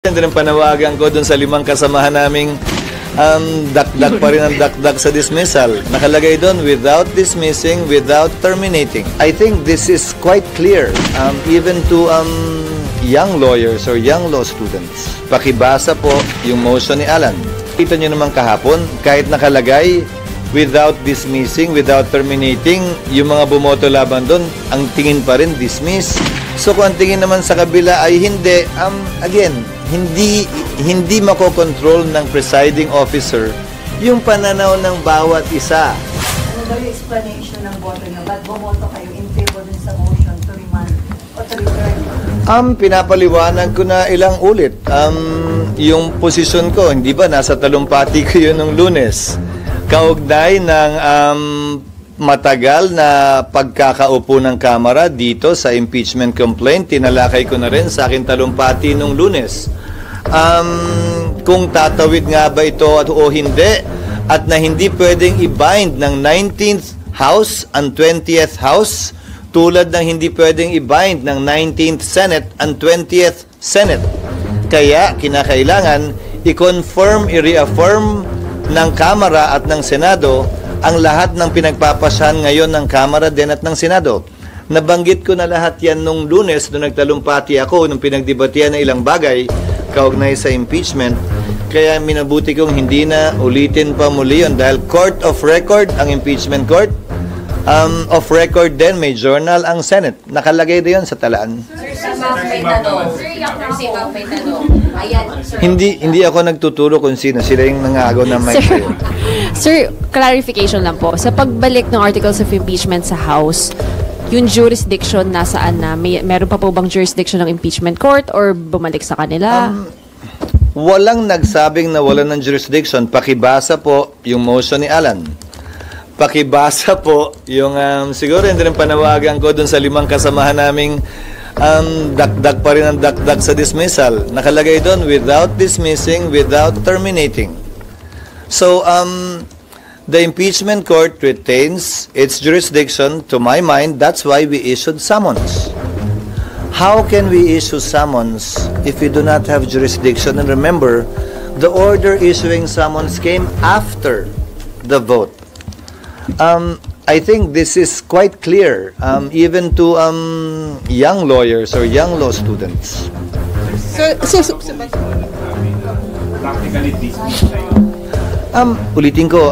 Ganda ng panawagan ko dun sa 5 kasamahan naming dakdak pa rin ang dakdak sa dismissal. Nakalagay doon, without dismissing, without terminating. I think this is quite clear, even to young lawyers or young law students. Pakibasa po yung motion ni Alan. Kita nyo naman kahapon, kahit nakalagay, without dismissing, without terminating, yung mga bumoto laban doon, ang tingin pa rin dismiss. So kung ang tingin naman sa kabila ay hindi, again, hindi makokontrol ng presiding officer yung pananaw ng bawat isa. Ano ba yung explanation ng boto nyo? Ba't bumoto kayo in favor din sa motion to remand o to return? Pinapaliwanag ko na ilang ulit. Yung posisyon ko, hindi ba nasa talumpati ko yun nung Lunes? Kaugnay ng matagal na pagkakaupo ng Kamara dito sa impeachment complaint, tinalakay ko na rin sa akin talumpati nung Lunes. Kung tatawid nga ba ito o hindi, at na hindi pwedeng i-bind ng 19th House ang 20th House, tulad ng hindi pwedeng i-bind ng 19th Senate ang 20th Senate. Kaya kinakailangan i-confirm, i-reaffirm ng Kamara at ng Senado ang lahat ng pinagpapasahan ngayon ng Kamara din at ng Senado. Nabanggit ko na lahat yan nung Lunes nung nagtalumpati ako, nung pinagdebatihan ng ilang bagay kaugnay sa impeachment. Kaya minabuti kong hindi na ulitin pa muli yun dahil court of record ang impeachment court. Of record din, may journal ang Senate. Nakalagay din yun sa talaan. Hindi ako nagtuturo kung sino. Sila yung nangagaw na mic. Sir, clarification lang po. Sa pagbalik ng articles of impeachment sa House, yung jurisdiction nasaan na? Meron pa po bang jurisdiction ng impeachment court or bumalik sa kanila? Walang nagsabing na wala ng jurisdiction. Pakibasa po yung motion ni Alan. Pakibasa po yung siguro hindi rin panawagan ko dun sa 5 kasamahan naming dakdak pa rin ang dakdak sa dismissal. Nakalagay doon, without dismissing, without terminating. So, the impeachment court retains its jurisdiction. To my mind, that's why we issued summons. How can we issue summons if we do not have jurisdiction? And remember, the order issuing summons came after the vote. I think this is quite clear, even to young lawyers or young law students. Ulitin ko,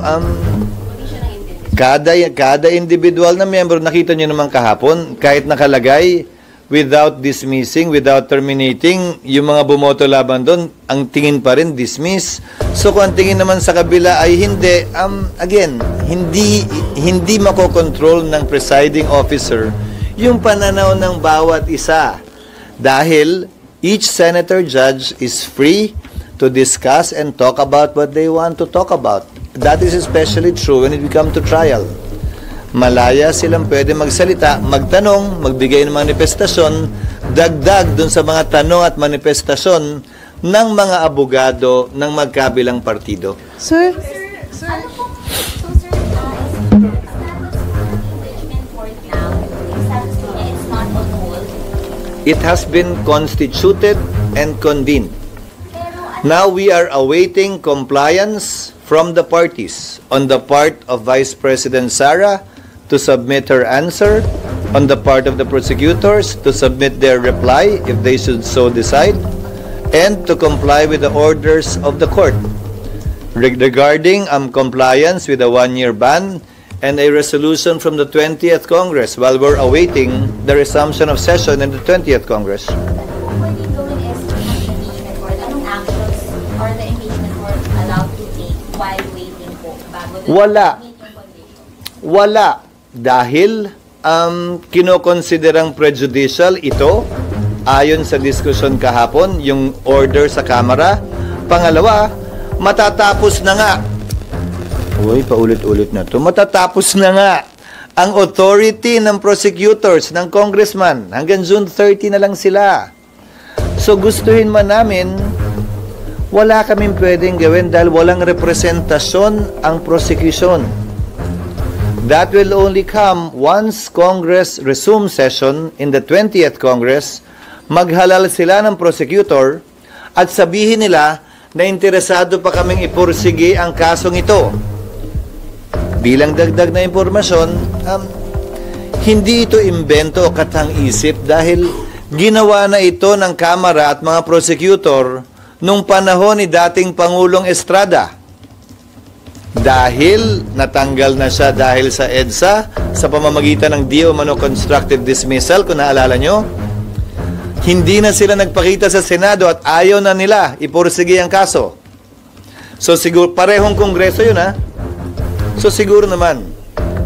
kada individual na miyembro, nakita nyo naman kahapon, kahit nakalagay, without dismissing, without terminating, yung mga bumoto laban doon, ang tingin pa rin dismiss. So kung ang tingin naman sa kabila ay hindi, again, hindi makokontrol ng presiding officer yung pananaw ng bawat isa. Dahil each senator judge is free to discuss and talk about what they want to talk about. That is especially true when it comes to trial. Malaya silang pwede magsalita, magtanong, magbigay ng manifestasyon, dagdag dun sa mga tanong at manifestasyon ng mga abogado ng magkabilang partido. Sir? It has been constituted and convened. Now we are awaiting compliance from the parties on the part of Vice President Sara to submit her answer, on the part of the prosecutors to submit their reply if they should so decide, and to comply with the orders of the court regarding compliance with a 1-year ban and a resolution from the 20th Congress while we're awaiting the resumption of session in the 20th Congress. Wala. Dahil kinokonsiderang prejudicial ito ayon sa diskusyon kahapon, yung order sa Kamara. Pangalawa, matatapos na nga. Uy, paulit-ulit na to. Matatapos na nga ang authority ng prosecutors, ng congressman. Hanggang June 30 na lang sila. So gustuhin man namin, wala kaming pwedeng gawin dahil walang representasyon ang prosecution. That will only come once Congress resumes session in the 20th Congress. Maghalal sila ng prosecutor at sabihin nila na interesado pa kaming ipursige ang kasong ito. Bilang dagdag na impormasyon, hindi ito imbento o katang-isip dahil ginawa na ito ng Kamara at mga prosecutor nung panahon ni dating Pangulong Estrada. Dahil natanggal na siya dahil sa EDSA sa pamamagitan ng di umano constructive dismissal, kung naalala nyo, hindi na sila nagpakita sa Senado at ayaw na nila ipursige ang kaso. So siguro, parehong kongreso yun ha. So siguro naman,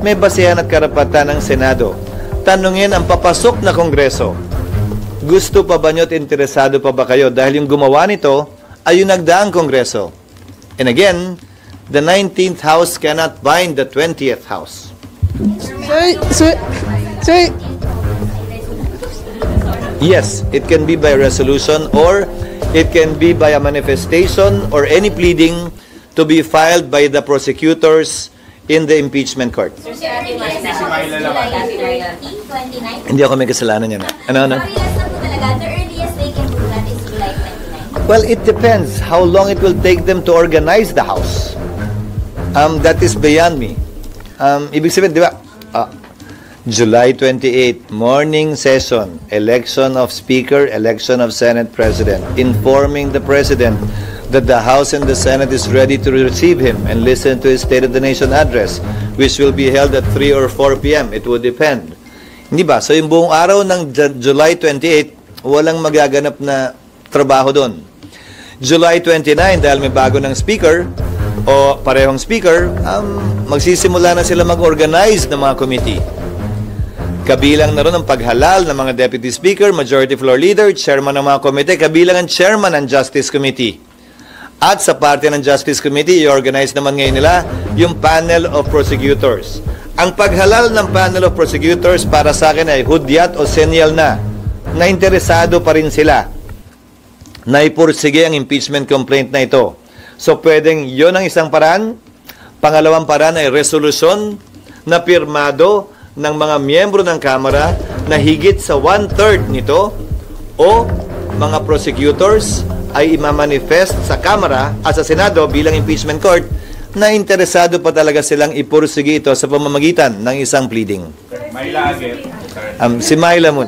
may basehan at karapatan ng Senado. Tanungin ang papasok na kongreso. Gusto pa ba nyo at interesado pa ba kayo? Dahil yung gumawa nito ay yung nagdaang kongreso. And again, the 19th House cannot bind the 20th House. Sir, Yes, it can be by resolution or it can be by a manifestation or any pleading to be filed by the prosecutors in the impeachment court. Hindi ako may kasalanan yan. Ano? Well, it depends how long it will take them to organize the House. That is beyond me. Ibig sabihin, di ba? July 28, morning session, election of Speaker, election of Senate President, informing the President that the House and the Senate is ready to receive him and listen to his State of the Nation address, which will be held at 3 or 4 p.m. It would depend. Hindi ba? So yung buong araw ng July 28, walang magaganap na trabaho doon. July 29, dahil may bago ng Speaker, o parehong Speaker, magsisimula na sila mag-organize ng mga committee. Kabilang na ron ang paghalal ng mga Deputy Speaker, Majority Floor Leader, Chairman ng mga komite, kabilang ang Chairman ng Justice Committee. At sa parte ng Justice Committee, i-organize naman ngayon nila yung Panel of Prosecutors. Ang paghalal ng Panel of Prosecutors para sa akin ay hudyat o senyal na interesado pa rin sila na ipursige ang impeachment complaint na ito. So pwedeng yon ang isang paraan. Pangalawang paraan ay resolusyon na pirmado ng mga miyembro ng Kamara na higit sa 1/3 nito o mga prosecutors ay imamanifest sa Kamara at sa Senado bilang impeachment court na interesado pa talaga silang ipursige ito sa pamamagitan ng isang pleading. Myla again. Si Myla mo.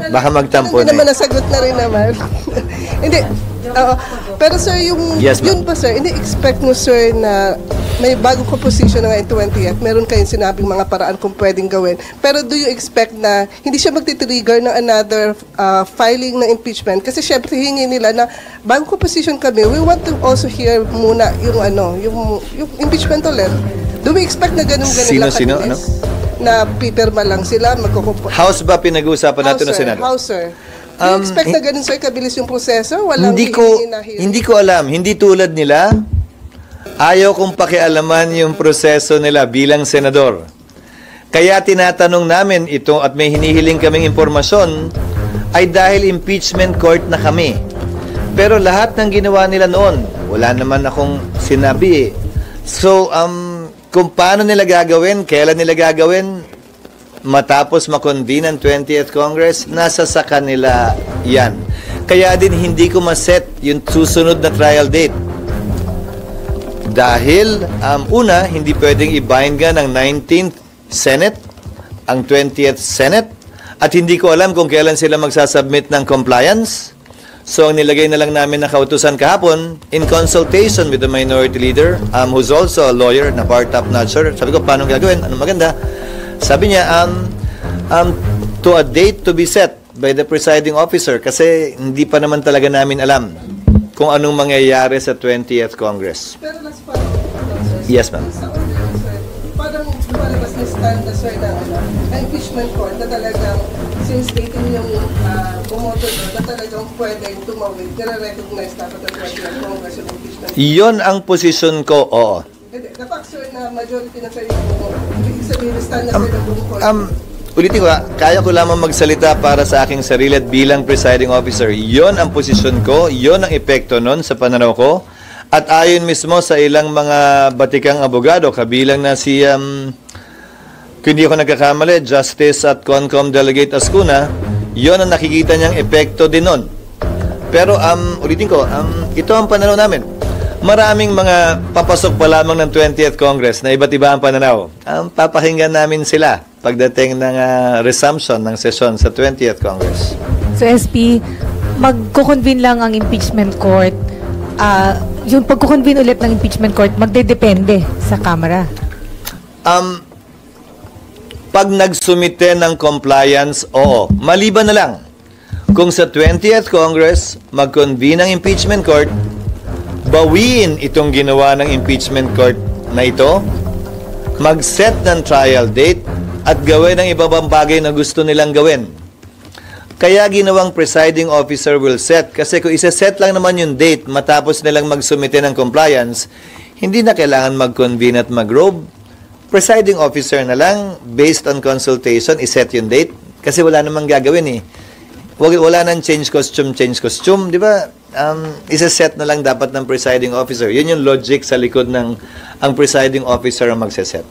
Baka magtampo hindi na naman nasagot na rin naman. Hindi. Pero sir, Yes, ma'am. yun pa sir, ini-expect mo sir na may bagong composition na ngayon 20th, meron kayong sinabing mga paraan kung pwedeng gawin. Pero do you expect na hindi siya magti-trigger ng another filing ng impeachment? Kasi syempre hingi nila na bagong composition kami, we want to also hear muna yung impeachment ulit. Do we expect na ganun-ganun lang Sino? kabilis? Na pipirma lang sila, House ba pinag-uusapan natin ng Senado? House, sir. Do you expect na ganun sir kabilis yung proseso? Walang Hindi ko alam. Hindi tulad nila. Ayaw kong pakialaman yung proseso nila bilang senador. Kaya tinatanong namin ito at may hinihiling kaming impormasyon ay dahil impeachment court na kami. Pero lahat ng ginawa nila noon, wala naman akong sinabi eh. So, kung paano nila gagawin, kailan nila gagawin, matapos makonvene ang 20th Congress, nasa sa kanila yan. Kaya din hindi ko maset yung susunod na trial date. Dahil, una, hindi pwedeng i-bind ka ng 19th Senate, ang 20th Senate, at hindi ko alam kung kailan sila magsasubmit ng compliance. So, ang nilagay na lang namin na kautusan kahapon, in consultation with the minority leader, who's also a lawyer na part-top notcher. Sabi ko, paano gagawin? Anong maganda? Sabi niya, to a date to be set by the presiding officer kasi hindi pa naman talaga namin alam kung anong mangyayari sa 20th Congress. Pero last part, sir. Yes, ma'am. Sa order, sir, parang lumalabas na stand na sir na impeachment court na talagang since dating yung bumoto doon na talagang pwedeng tumawid, nire-recognize dapat ang 20th Congress yung impeachment. Iyon ang posisyon ko, oo. The fact, sir, na majority na sir yung bumoto, ibig sabihin na stand na sir ng buong court. Ulitin ko, kaya ko lamang magsalita para sa aking sarili at bilang presiding officer. Iyon ang posisyon ko, iyon ang epekto nun sa pananaw ko. At ayon mismo sa ilang mga batikang abogado, kabilang na si, kung hindi ako nagkakamali, Justice at Concom Delegate Ascuna, iyon ang nakikita niyang epekto din nun. Pero ulitin ko, ito ang pananaw namin. Maraming mga papasok pa lamang ng 20th Congress na iba't iba ang pananaw. Papakinggan namin sila pagdating ng resumption ng sesyon sa 20th Congress. So SP, magko-convene lang ang impeachment court. Yung pagko-convene ulit ng impeachment court, magdedepende sa Kamara. Pag nagsumite ng compliance, oo. Maliban na lang, kung sa 20th Congress, mag-convene ang impeachment court, bawiin itong ginawa ng impeachment court na ito, mag-set ng trial date, at gawin ang ibabang bagay na gusto nilang gawin. Kaya ginawang presiding officer will set, kasi kung isa-set lang naman yung date matapos nilang magsumite ng compliance, hindi na kailangan mag-convene at mag-robe. Presiding officer na lang, based on consultation, iset yung date, kasi wala namang gagawin eh. Wala nang change costume, di ba? Isa-set na lang dapat ng presiding officer. Yun yung logic sa likod ng ang presiding officer ang magse-set.